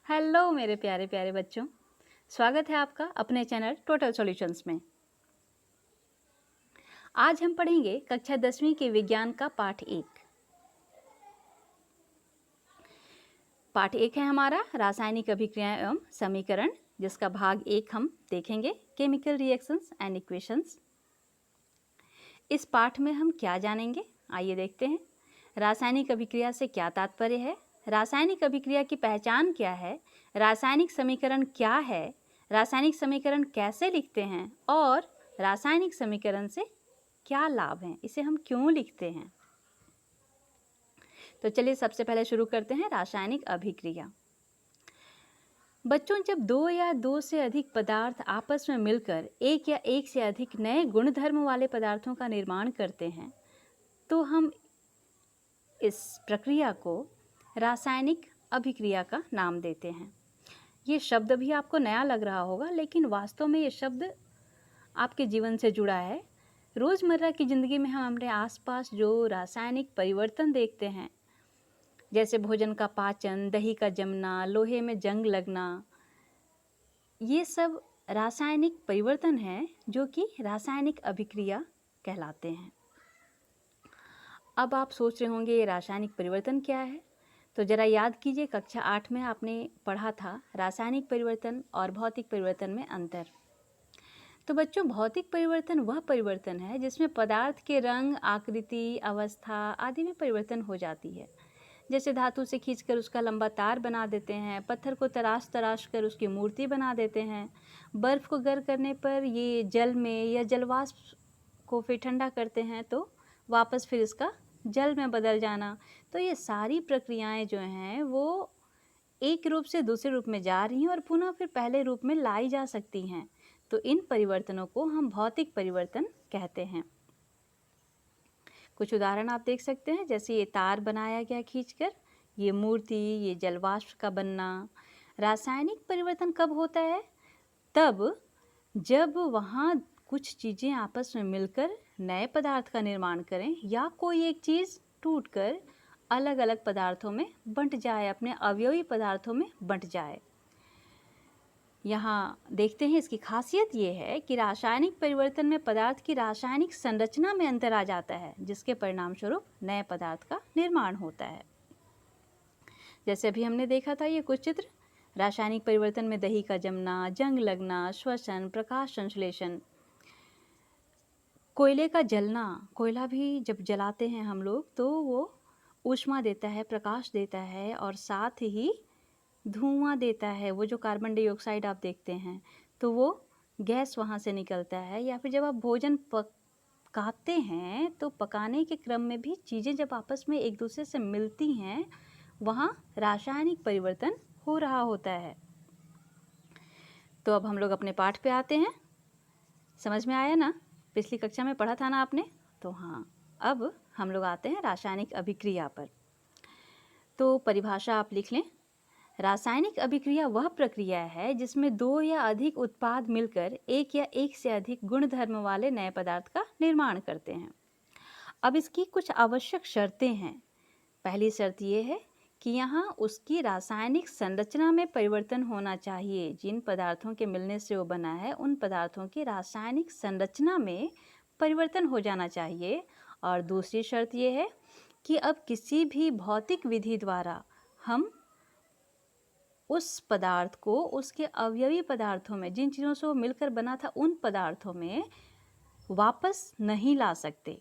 Hello मेरे प्यारे प्यारे बच्चों, स्वागत है आपका अपने चैनल टोटल सॉल्यूशंस में। आज हम पढ़ेंगे कक्षा 10वीं के विज्ञान का पाठ 1। पाठ 1 है हमारा रासायनिक अभिक्रिया एवं समीकरण, जिसका भाग 1 हम देखेंगे, केमिकल रिएक्शंस एंड इक्वेशंस। इस पाठ में हम क्या जानेंगे, आइए देखते हैं। रासायनिक अभिक्रिया से क्या तात्पर्य है, रासायनिक अभिक्रिया की पहचान क्या है, रासायनिक समीकरण क्या है, रासायनिक समीकरण कैसे लिखते हैं और रासायनिक समीकरण से क्या लाभ हैं, इसे हम क्यों लिखते हैं। तो चलिए सबसे पहले शुरू करते हैं रासायनिक अभिक्रिया। बच्चों, जब दो या दो से अधिक पदार्थ आपस में मिलकर एक या एक से अधिक नए गुणधर्म वाले पदार्थों का निर्माण करते हैं तो हम इस प्रक्रिया को रासायनिक अभिक्रिया का नाम देते हैं। ये शब्द भी आपको नया लग रहा होगा, लेकिन वास्तव में ये शब्द आपके जीवन से जुड़ा है। रोज़मर्रा की ज़िंदगी में हम अपने आसपास जो रासायनिक परिवर्तन देखते हैं, जैसे भोजन का पाचन, दही का जमना, लोहे में जंग लगना, ये सब रासायनिक परिवर्तन हैं जो कि रासायनिक अभिक्रिया कहलाते हैं। अब आप सोच रहे होंगे ये रासायनिक परिवर्तन क्या है, तो ज़रा याद कीजिए कक्षा 8 में आपने पढ़ा था रासायनिक परिवर्तन और भौतिक परिवर्तन में अंतर। तो बच्चों, भौतिक परिवर्तन वह परिवर्तन है जिसमें पदार्थ के रंग, आकृति, अवस्था आदि में परिवर्तन हो जाती है। जैसे धातु से खींचकर उसका लंबा तार बना देते हैं, पत्थर को तराश तराश कर उसकी मूर्ति बना देते हैं, बर्फ़ को गर्म करने पर ये जल में या जलवाष्प को फिर ठंडा करते हैं तो वापस फिर इसका जल में बदल जाना। तो ये सारी प्रक्रियाएं जो हैं वो एक रूप से दूसरे रूप में जा रही हैं और पुनः फिर पहले रूप में लाई जा सकती हैं। तो इन परिवर्तनों को हम भौतिक परिवर्तन कहते हैं। कुछ उदाहरण आप देख सकते हैं, जैसे ये तार बनाया गया खींचकर, ये मूर्ति, ये जलवाष्प का बनना। रासायनिक परिवर्तन कब होता है? तब जब वहाँ कुछ चीज़ें आपस में मिलकर नए पदार्थ का निर्माण करें या कोई एक चीज़ टूटकर अलग अलग पदार्थों में बंट जाए, अपने अवयवी पदार्थों में बंट जाए। यहाँ देखते हैं इसकी खासियत ये है कि रासायनिक परिवर्तन में पदार्थ की रासायनिक संरचना में अंतर आ जाता है, जिसके परिणाम स्वरूप नए पदार्थ का निर्माण होता है। जैसे अभी हमने देखा था ये कुछ चित्र, रासायनिक परिवर्तन में दही का जमना, जंग लगना, श्वसन, प्रकाश संश्लेषण, कोयले का जलना। कोयला भी जब जलाते हैं हम लोग तो वो ऊष्मा देता है, प्रकाश देता है और साथ ही धुआं देता है। वो जो कार्बन डाइऑक्साइड आप देखते हैं तो वो गैस वहाँ से निकलता है। या फिर जब आप भोजन पकाते हैं तो पकाने के क्रम में भी चीज़ें जब आपस में एक दूसरे से मिलती हैं, वहाँ रासायनिक परिवर्तन हो रहा होता है। तो अब हम लोग अपने पाठ पे आते हैं। समझ में आया ना? पिछली कक्षा में पढ़ा था ना आपने? तो हाँ, अब हम लोग आते हैं रासायनिक अभिक्रिया पर। तो परिभाषा आप लिख लें। रासायनिक अभिक्रिया वह प्रक्रिया है जिसमें दो या अधिक उत्पाद मिलकर एक या एक से अधिक गुणधर्म वाले नए पदार्थ का निर्माण करते हैं। अब इसकी कुछ आवश्यक शर्तें हैं। पहली शर्त ये है कि यहाँ उसकी रासायनिक संरचना में परिवर्तन होना चाहिए। जिन पदार्थों के मिलने से वो बना है उन पदार्थों की रासायनिक संरचना में परिवर्तन हो जाना चाहिए। और दूसरी शर्त ये है कि अब किसी भी भौतिक विधि द्वारा हम उस पदार्थ को उसके अवयवी पदार्थों में, जिन चीज़ों से वो मिलकर बना था उन पदार्थों में वापस नहीं ला सकते।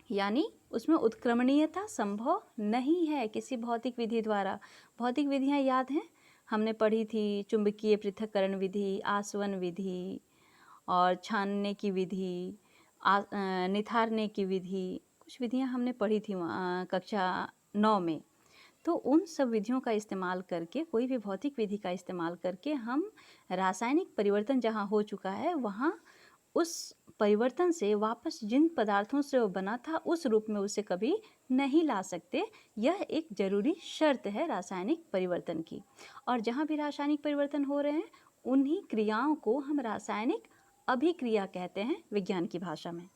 यानी उसमें उत्क्रमणीयता संभव नहीं है किसी भौतिक विधि द्वारा। भौतिक विधियाँ याद हैं, हमने पढ़ी थी, चुंबकीय पृथक्करण विधि, आसवन विधि और छानने की विधि, निथारने की विधि, कुछ विधियाँ हमने पढ़ी थी कक्षा 9 में। तो उन सब विधियों का इस्तेमाल करके, कोई भी भौतिक विधि का इस्तेमाल करके हम रासायनिक परिवर्तन जहाँ हो चुका है वहाँ उस परिवर्तन से वापस जिन पदार्थों से वो बना था उस रूप में उसे कभी नहीं ला सकते। यह एक जरूरी शर्त है रासायनिक परिवर्तन की। और जहाँ भी रासायनिक परिवर्तन हो रहे हैं उन्हीं क्रियाओं को हम रासायनिक अभिक्रिया कहते हैं विज्ञान की भाषा में।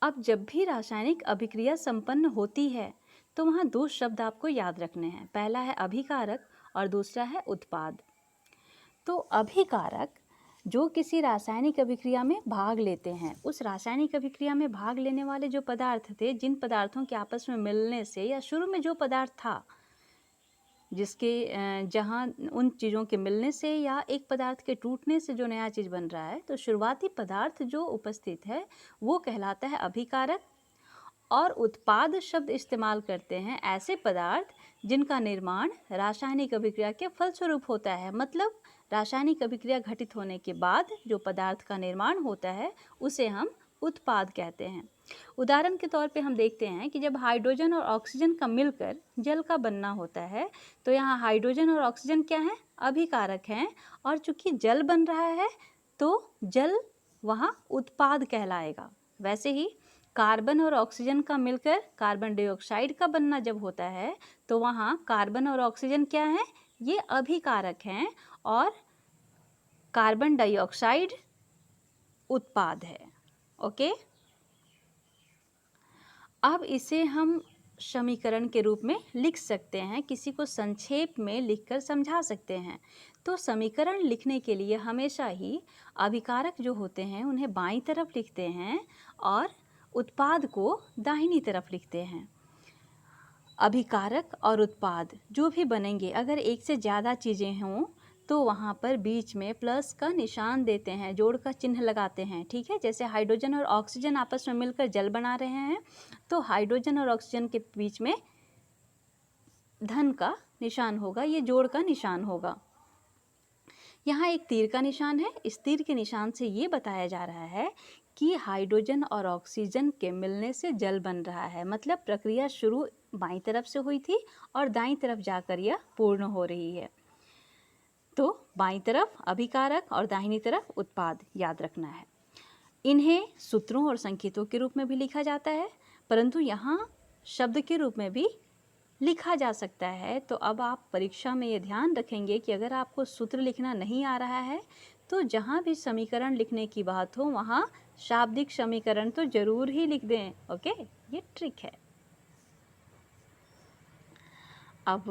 अब जब भी रासायनिक अभिक्रिया संपन्न होती है तो वहाँ दो शब्द आपको याद रखने हैं। पहला है अभिकारक और दूसरा है उत्पाद। तो अभिकारक जो किसी रासायनिक अभिक्रिया में भाग लेते हैं, उस रासायनिक अभिक्रिया में भाग लेने वाले जो पदार्थ थे, जिन पदार्थों के आपस में मिलने से या शुरू में जो पदार्थ था जिसके जहाँ उन चीज़ों के मिलने से या एक पदार्थ के टूटने से जो नया चीज़ बन रहा है, तो शुरुआती पदार्थ जो उपस्थित है वो कहलाता है अभिकारक। और उत्पाद शब्द इस्तेमाल करते हैं ऐसे पदार्थ जिनका निर्माण रासायनिक अभिक्रिया के फलस्वरूप होता है। मतलब रासायनिक अभिक्रिया घटित होने के बाद जो पदार्थ का निर्माण होता है उसे हम उत्पाद कहते हैं। उदाहरण के तौर पे हम देखते हैं कि जब हाइड्रोजन और ऑक्सीजन का मिलकर जल का बनना होता है, तो यहाँ हाइड्रोजन और ऑक्सीजन क्या हैं? अभिकारक हैं। और चूंकि जल बन रहा है तो जल वहाँ उत्पाद कहलाएगा। वैसे ही कार्बन और ऑक्सीजन का मिलकर कार्बन डाइऑक्साइड का बनना जब होता है, तो वहाँ कार्बन और ऑक्सीजन क्या है? ये अभिकारक हैं और कार्बन डाइऑक्साइड उत्पाद है। ओके, अब इसे हम समीकरण के रूप में लिख सकते हैं, किसी को संक्षेप में लिखकर समझा सकते हैं। तो समीकरण लिखने के लिए हमेशा ही अभिकारक जो होते हैं उन्हें बाईं तरफ लिखते हैं और उत्पाद को दाहिनी तरफ लिखते हैं। अभिकारक और उत्पाद जो भी बनेंगे, अगर एक से ज़्यादा चीज़ें हों तो वहाँ पर बीच में प्लस का निशान देते हैं, जोड़ का चिन्ह लगाते हैं। ठीक है, जैसे हाइड्रोजन और ऑक्सीजन आपस में मिलकर जल बना रहे हैं, तो हाइड्रोजन और ऑक्सीजन के बीच में धन का निशान होगा, ये जोड़ का निशान होगा। यहाँ एक तीर का निशान है। इस तीर के निशान से ये बताया जा रहा है कि हाइड्रोजन और ऑक्सीजन के मिलने से जल बन रहा है। मतलब प्रक्रिया शुरू बाईं तरफ से हुई थी और दाईं तरफ जाकर यह पूर्ण हो रही है। तो बाईं तरफ अभिकारक और दाहिनी तरफ उत्पाद याद रखना है। इन्हें सूत्रों और संकेतों के रूप में भी लिखा जाता है, परंतु यहाँ शब्द के रूप में भी लिखा जा सकता है। तो अब आप परीक्षा में ये ध्यान रखेंगे कि अगर आपको सूत्र लिखना नहीं आ रहा है तो जहाँ भी समीकरण लिखने की बात हो वहाँ शाब्दिक समीकरण तो जरूर ही लिख दें। ओके, ये ट्रिक है। अब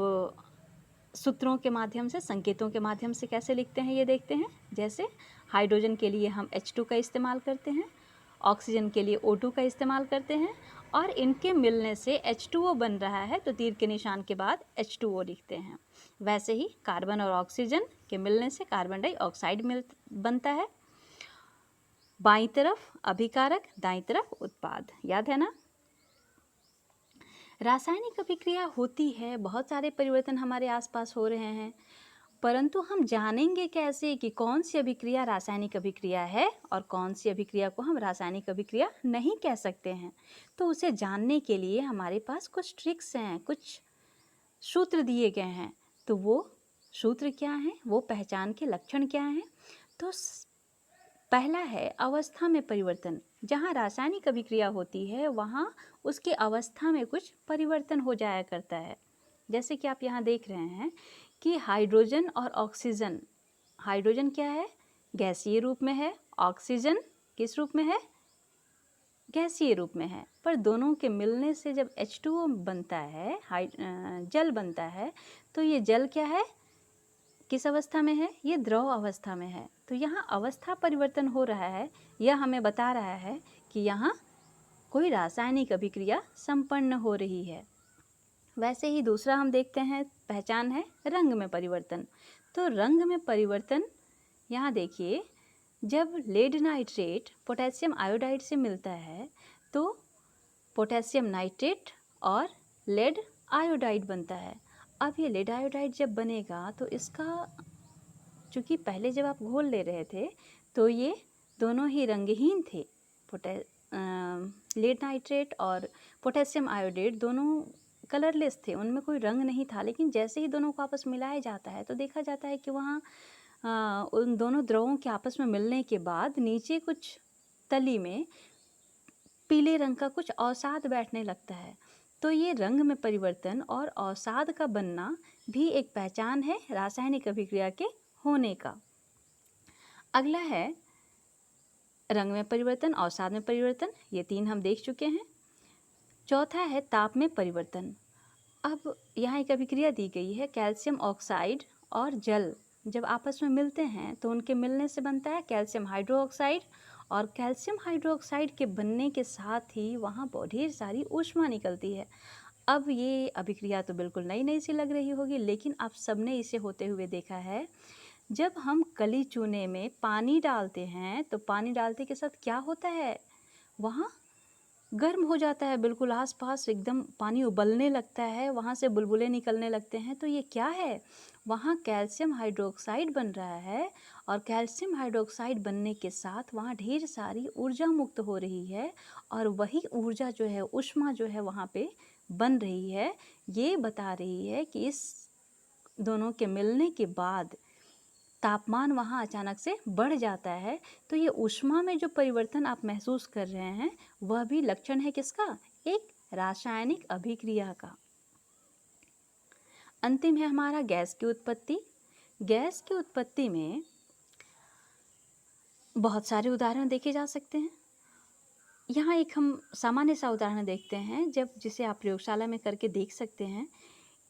सूत्रों के माध्यम से, संकेतों के माध्यम से कैसे लिखते हैं ये देखते हैं। जैसे हाइड्रोजन के लिए हम H2 का इस्तेमाल करते हैं, ऑक्सीजन के लिए O2 का इस्तेमाल करते हैं और इनके मिलने से H2O बन रहा है तो तीर के निशान के बाद H2O लिखते हैं। वैसे ही कार्बन और ऑक्सीजन के मिलने से कार्बन डाइऑक्साइड बनता है। बाईं तरफ अभिकारक, दाईं तरफ उत्पाद, याद है ना। रासायनिक अभिक्रिया होती है, बहुत सारे परिवर्तन हमारे आसपास हो रहे हैं, परंतु हम जानेंगे कैसे कि कौन सी अभिक्रिया रासायनिक अभिक्रिया है और कौन सी अभिक्रिया को हम रासायनिक अभिक्रिया नहीं कह सकते हैं। तो उसे जानने के लिए हमारे पास कुछ ट्रिक्स हैं, कुछ सूत्र दिए गए हैं। तो वो सूत्र क्या हैं, वो पहचान के लक्षण क्या हैं? तो पहला है अवस्था में परिवर्तन। जहाँ रासायनिक अभिक्रिया होती है वहाँ उसकी अवस्था में कुछ परिवर्तन हो जाया करता है। जैसे कि आप यहाँ देख रहे हैं कि हाइड्रोजन और ऑक्सीजन, हाइड्रोजन क्या है? गैसीय रूप में है। ऑक्सीजन किस रूप में है? गैसीय रूप में है। पर दोनों के मिलने से जब H2O बनता है, जल बनता है, तो ये जल क्या है? किस अवस्था में है? ये द्रव अवस्था में है। तो यहाँ अवस्था परिवर्तन हो रहा है, यह हमें बता रहा है कि यहाँ कोई रासायनिक अभिक्रिया संपन्न हो रही है। वैसे ही दूसरा हम देखते हैं, पहचान है रंग में परिवर्तन। तो रंग में परिवर्तन, यहाँ देखिए, जब लेड नाइट्रेट पोटेशियम आयोडाइड से मिलता है तो पोटेशियम नाइट्रेट और लेड आयोडाइड बनता है। अब ये लेड आयोडाइड जब बनेगा तो इसका, चूँकि पहले जब आप घोल ले रहे थे तो ये दोनों ही रंगहीन थे, लेड नाइट्रेट और पोटेशियम आयोडेट दोनों कलरलेस थे, उनमें कोई रंग नहीं था। लेकिन जैसे ही दोनों को आपस मिलाया जाता है तो देखा जाता है कि वहाँ उन दोनों द्रवों के आपस में मिलने के बाद नीचे कुछ तली में पीले रंग का कुछ अवसाद बैठने लगता है। तो ये रंग में परिवर्तन और अवसाद का बनना भी एक पहचान है रासायनिक अभिक्रिया के होने का। अगला है रंग में परिवर्तन, अवसाद में परिवर्तन, ये तीन हम देख चुके हैं। चौथा है ताप में परिवर्तन। अब यहाँ एक अभिक्रिया दी गई है, कैल्शियम ऑक्साइड और जल जब आपस में मिलते हैं तो उनके मिलने से बनता है कैल्शियम हाइड्रोक्साइड, और कैल्शियम हाइड्रोक्साइड के बनने के साथ ही वहाँ ढेर सारी ऊष्मा निकलती है। अब ये अभिक्रिया तो बिल्कुल नई नई सी लग रही होगी, लेकिन आप सबने इसे होते हुए देखा है। जब हम कली चूने में पानी डालते हैं तो पानी डालते के साथ क्या होता है, वहाँ गर्म हो जाता है, बिल्कुल आसपास एकदम पानी उबलने लगता है, वहाँ से बुलबुले निकलने लगते हैं। तो ये क्या है, वहाँ कैल्शियम हाइड्रोक्साइड बन रहा है, और कैल्शियम हाइड्रोक्साइड बनने के साथ वहाँ ढेर सारी ऊर्जा मुक्त हो रही है, और वही ऊर्जा जो है, ऊष्मा जो है वहाँ पे बन रही है। ये बता रही है कि इस दोनों के मिलने के बाद तापमान वहाँ अचानक से बढ़ जाता है। तो ये ऊष्मा में जो परिवर्तन आप महसूस कर रहे हैं वह भी लक्षण है किसका, एक रासायनिक अभिक्रिया का। अंतिम है हमारा गैस की उत्पत्ति। गैस की उत्पत्ति में बहुत सारे उदाहरण देखे जा सकते हैं। यहाँ एक हम सामान्य सा उदाहरण देखते हैं, जब जिसे आप प्रयोगशाला में करके देख सकते हैं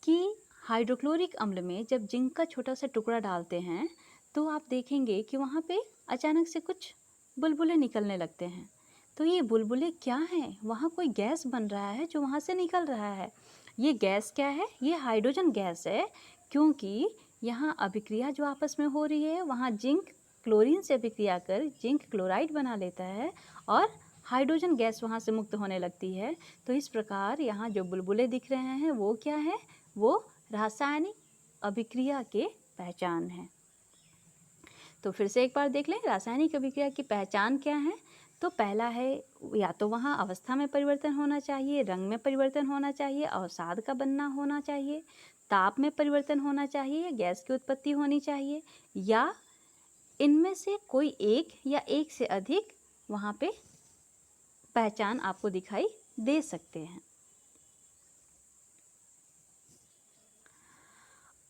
कि हाइड्रोक्लोरिक अम्ल में जब जिंक का छोटा सा टुकड़ा डालते हैं तो आप देखेंगे कि वहाँ पे अचानक से कुछ बुलबुले निकलने लगते हैं। तो ये बुलबुले क्या हैं, वहाँ कोई गैस बन रहा है जो वहाँ से निकल रहा है। ये गैस क्या है, ये हाइड्रोजन गैस है, क्योंकि यहाँ अभिक्रिया जो आपस में हो रही है वहाँ जिंक क्लोरीन से अभिक्रिया कर जिंक क्लोराइड बना लेता है और हाइड्रोजन गैस वहाँ से मुक्त होने लगती है। तो इस प्रकार यहाँ जो बुलबुले दिख रहे हैं वो क्या है, वो रासायनिक अभिक्रिया के पहचान है। तो फिर से एक बार देख लें, रासायनिक अभिक्रिया की पहचान क्या है। तो पहला है, या तो वहाँ अवस्था में परिवर्तन होना चाहिए, रंग में परिवर्तन होना चाहिए, अवसाद का बनना होना चाहिए, ताप में परिवर्तन होना चाहिए, गैस की उत्पत्ति होनी चाहिए, या इनमें से कोई एक या एक से अधिक वहाँ पे पहचान आपको दिखाई दे सकते हैं।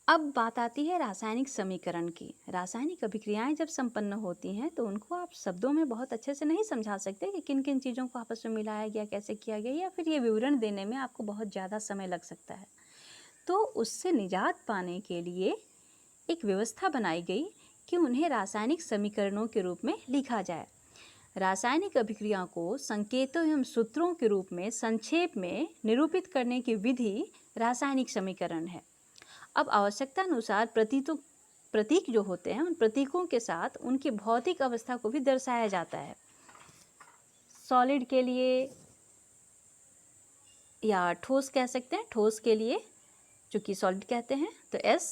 अब बात आती है रासायनिक समीकरण की। रासायनिक अभिक्रियाएं जब संपन्न होती हैं तो उनको आप शब्दों में बहुत अच्छे से नहीं समझा सकते कि किन किन चीज़ों को आपस में मिलाया गया, कैसे किया गया, या फिर ये विवरण देने में आपको बहुत ज़्यादा समय लग सकता है। तो उससे निजात पाने के लिए एक व्यवस्था बनाई गई कि उन्हें रासायनिक समीकरणों के रूप में लिखा जाए। रासायनिक अभिक्रिया को संकेतों एवं सूत्रों के रूप में संक्षेप में निरूपित करने की विधि रासायनिक समीकरण है। अब आवश्यकता अनुसार प्रतीक जो होते हैं उन प्रतीकों के साथ उनकी भौतिक अवस्था को भी दर्शाया जाता है। सॉलिड के लिए या ठोस कह सकते हैं, ठोस के लिए चूँकि सॉलिड कहते हैं तो S,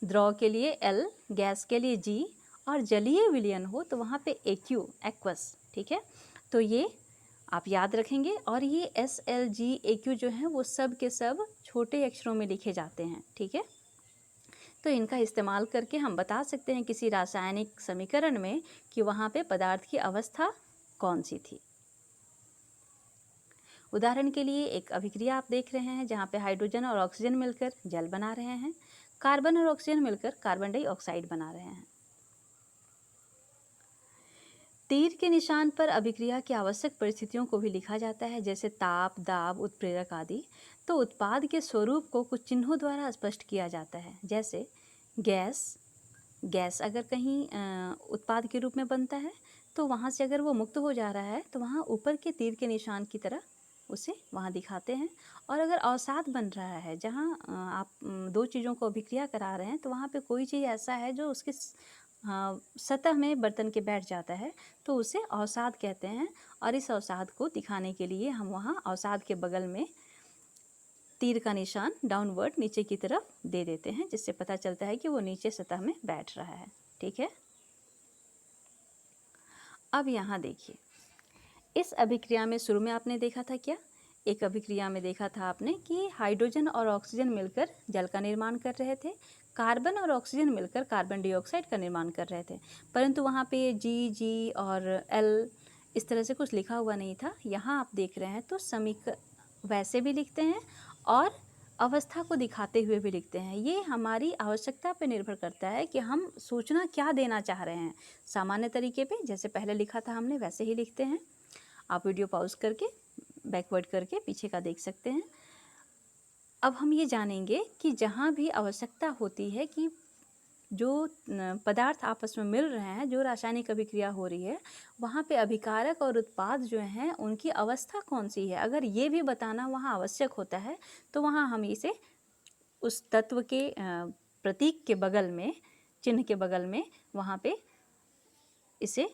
द्रव के लिए L, गैस के लिए G, और जलीय विलयन हो तो वहाँ पे AQ, एक्वस। ठीक है, तो ये आप याद रखेंगे। और ये S, L, G, AQ जो हैं वो सब के सब छोटे अक्षरों में लिखे जाते हैं। ठीक है, तो इनका इस्तेमाल करके हम बता सकते हैं किसी रासायनिक समीकरण में कि वहाँ पे पदार्थ की अवस्था कौन सी थी। उदाहरण के लिए एक अभिक्रिया आप देख रहे हैं जहाँ पे हाइड्रोजन और ऑक्सीजन मिलकर जल बना रहे हैं, कार्बन और ऑक्सीजन मिलकर कार्बन डाइऑक्साइड बना रहे हैं। तीर के निशान पर अभिक्रिया की आवश्यक परिस्थितियों को भी लिखा जाता है, जैसे ताप, दाब, उत्प्रेरक आदि। तो उत्पाद के स्वरूप को कुछ चिन्हों द्वारा स्पष्ट किया जाता है, जैसे गैस अगर कहीं उत्पाद के रूप में बनता है तो वहाँ से अगर वो मुक्त हो जा रहा है तो वहाँ ऊपर के तीर के निशान की तरह उसे वहाँ दिखाते हैं। और अगर अवसाद बन रहा है जहाँ आप दो चीज़ों को अभिक्रिया करा रहे हैं तो वहाँ पे कोई चीज़ ऐसा है जो उसके सतह में बर्तन के बैठ जाता है तो उसे अवसाद कहते हैं। और इस अवसाद को दिखाने के लिए हम वहाँ अवसाद के बगल में तीर का निशान डाउनवर्ड नीचे की तरफ दे देते हैं, जिससे पता चलता है कि वो नीचे सतह में बैठ रहा है। ठीक है, अब यहाँ देखिए, इस अभिक्रिया में शुरू में आपने देखा था क्या, एक अभिक्रिया में देखा था आपने कि हाइड्रोजन और ऑक्सीजन मिलकर जल का निर्माण कर रहे थे, कार्बन और ऑक्सीजन मिलकर कार्बन डाइऑक्साइड का निर्माण कर रहे थे, परंतु वहाँ पे G और L इस तरह से कुछ लिखा हुआ नहीं था। यहाँ आप देख रहे हैं तो वैसे भी लिखते हैं और अवस्था को दिखाते हुए भी लिखते हैं। ये हमारी आवश्यकता पर निर्भर करता है कि हम सूचना क्या देना चाह रहे हैं। सामान्य तरीके पे जैसे पहले लिखा था हमने वैसे ही लिखते हैं। आप वीडियो पॉज करके बैकवर्ड करके पीछे का देख सकते हैं। अब हम ये जानेंगे कि जहाँ भी आवश्यकता होती है कि जो पदार्थ आपस में मिल रहे हैं, जो रासायनिक अभिक्रिया हो रही है, वहाँ पे अभिकारक और उत्पाद जो हैं उनकी अवस्था कौन सी है, अगर ये भी बताना वहाँ आवश्यक होता है तो वहाँ हम इसे उस तत्व के प्रतीक के बगल में, चिन्ह के बगल में वहाँ पे इसे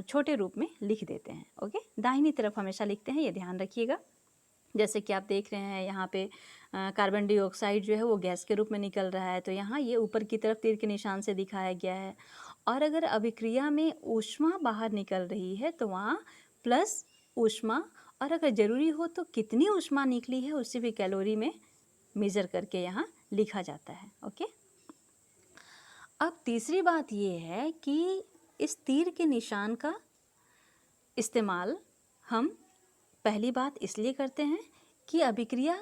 छोटे रूप में लिख देते हैं। ओके, दाहिनी तरफ हमेशा लिखते हैं, ये ध्यान रखिएगा। जैसे कि आप देख रहे हैं यहाँ पे कार्बन डाइऑक्साइड जो है वो गैस के रूप में निकल रहा है, तो यहाँ ये ऊपर की तरफ तीर के निशान से दिखाया गया है। और अगर अभिक्रिया में ऊष्मा बाहर निकल रही है तो वहाँ प्लस ऊष्मा, और अगर ज़रूरी हो तो कितनी ऊष्मा निकली है उससे भी कैलोरी में मेज़र करके यहाँ लिखा जाता है। ओके, अब तीसरी बात ये है कि इस तीर के निशान का इस्तेमाल हम पहली बात इसलिए करते हैं कि अभिक्रिया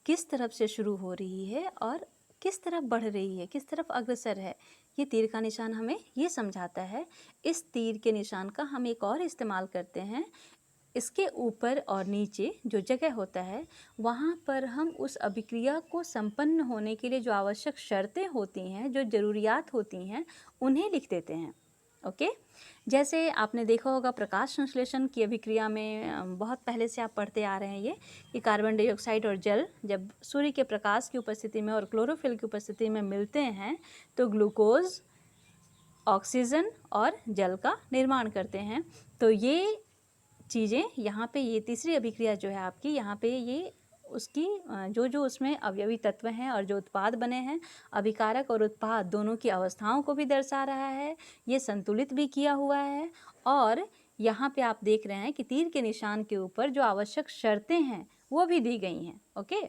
किस तरफ से शुरू हो रही है और किस तरफ बढ़ रही है, किस तरफ अग्रसर है, ये तीर का निशान हमें ये समझाता है। इस तीर के निशान का हम एक और इस्तेमाल करते हैं, इसके ऊपर और नीचे जो जगह होता है वहाँ पर हम उस अभिक्रिया को संपन्न होने के लिए जो आवश्यक शर्तें होती हैं, जो ज़रूरियात होती हैं, उन्हें लिख देते हैं। ओके, जैसे आपने देखा होगा प्रकाश संश्लेषण की अभिक्रिया में बहुत पहले से आप पढ़ते आ रहे हैं ये कि कार्बन डाइऑक्साइड और जल जब सूर्य के प्रकाश की उपस्थिति में और क्लोरोफिल की उपस्थिति में मिलते हैं तो ग्लूकोज, ऑक्सीजन और जल का निर्माण करते हैं। तो ये चीज़ें यहाँ पे, ये तीसरी अभिक्रिया जो है आपकी, यहाँ पे ये उसकी जो जो उसमें अवयवी तत्व हैं और जो उत्पाद बने हैं, अभिकारक और उत्पाद दोनों की अवस्थाओं को भी दर्शा रहा है, ये संतुलित भी किया हुआ है। और यहाँ पे आप देख रहे हैं कि तीर के निशान के ऊपर जो आवश्यक शर्तें हैं वो भी दी गई हैं। ओके,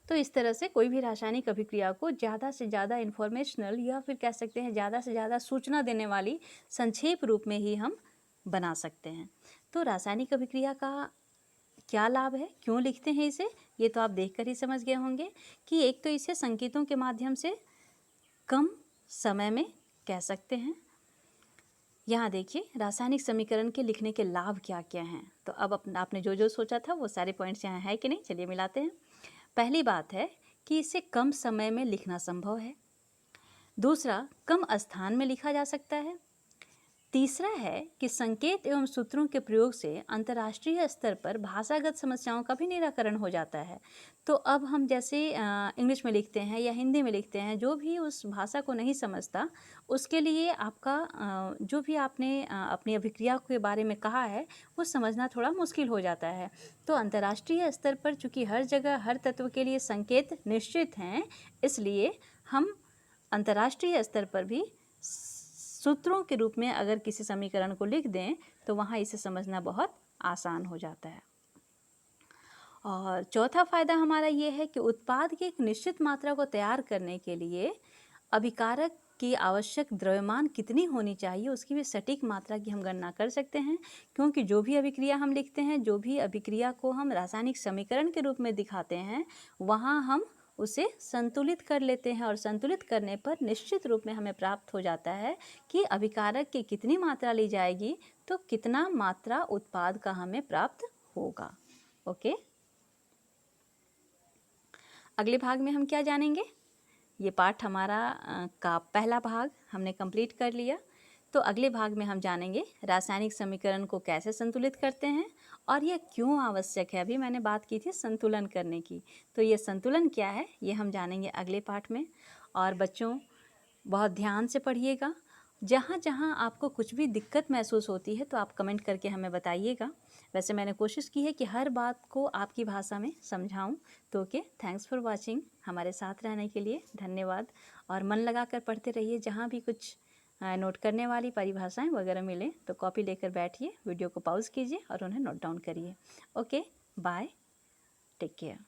तो इस तरह से कोई भी रासायनिक अभिक्रिया को ज़्यादा से ज़्यादा इन्फॉर्मेशनल या फिर कह सकते हैं ज़्यादा से ज़्यादा सूचना देने वाली संक्षेप रूप में ही हम बना सकते हैं। तो रासायनिक अभिक्रिया का क्या लाभ है, क्यों लिखते हैं इसे, ये तो आप देखकर ही समझ गए होंगे कि एक तो इसे संकेतों के माध्यम से कम समय में कह सकते हैं। यहाँ देखिए रासायनिक समीकरण के लिखने के लाभ क्या क्या हैं। तो अब आपने जो जो सोचा था वो सारे पॉइंट्स यहाँ है कि नहीं, चलिए मिलाते हैं। पहली बात है कि इसे कम समय में लिखना संभव है। दूसरा, कम स्थान में लिखा जा सकता है। तीसरा है कि संकेत एवं सूत्रों के प्रयोग से अंतर्राष्ट्रीय स्तर पर भाषागत समस्याओं का भी निराकरण हो जाता है। तो अब हम जैसे इंग्लिश में लिखते हैं या हिंदी में लिखते हैं, जो भी उस भाषा को नहीं समझता उसके लिए आपका जो भी आपने अपनी अभिक्रिया के बारे में कहा है वो समझना थोड़ा मुश्किल हो जाता है। तो अंतर्राष्ट्रीय स्तर पर चूँकि हर जगह हर तत्व के लिए संकेत निश्चित हैं, इसलिए हम अंतर्राष्ट्रीय स्तर पर भी सूत्रों के रूप में अगर किसी समीकरण को लिख दें तो वहाँ इसे समझना बहुत आसान हो जाता है। और चौथा फ़ायदा हमारा ये है कि उत्पाद की एक निश्चित मात्रा को तैयार करने के लिए अभिकारक की आवश्यक द्रव्यमान कितनी होनी चाहिए उसकी भी सटीक मात्रा की हम गणना कर सकते हैं, क्योंकि जो भी अभिक्रिया हम लिखते हैं, जो भी अभिक्रिया को हम रासायनिक समीकरण के रूप में दिखाते हैं, वहाँ हम उसे संतुलित कर लेते हैं और संतुलित करने पर निश्चित रूप में हमें प्राप्त हो जाता है कि अभिकारक की कितनी मात्रा ली जाएगी तो कितना मात्रा उत्पाद का हमें प्राप्त होगा। ओके, अगले भाग में हम क्या जानेंगे, ये पाठ हमारा का पहला भाग हमने कंप्लीट कर लिया। तो अगले भाग में हम जानेंगे रासायनिक समीकरण को कैसे संतुलित करते हैं और ये क्यों आवश्यक है। अभी मैंने बात की थी संतुलन करने की, तो ये संतुलन क्या है ये हम जानेंगे अगले पाठ में। और बच्चों बहुत ध्यान से पढ़िएगा, जहाँ जहाँ आपको कुछ भी दिक्कत महसूस होती है तो आप कमेंट करके हमें बताइएगा। वैसे मैंने कोशिश की है कि हर बात को आपकी भाषा में समझाऊं। तो ओके, थैंक्स फॉर वाचिंग, हमारे साथ रहने के लिए धन्यवाद। और मन लगा कर पढ़ते रहिए, जहाँ भी कुछ नोट करने वाली परिभाषाएं वगैरह मिले तो कॉपी लेकर बैठिए, वीडियो को पॉज कीजिए और उन्हें नोट डाउन करिए। Okay, bye, take care.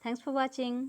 Thanks for watching.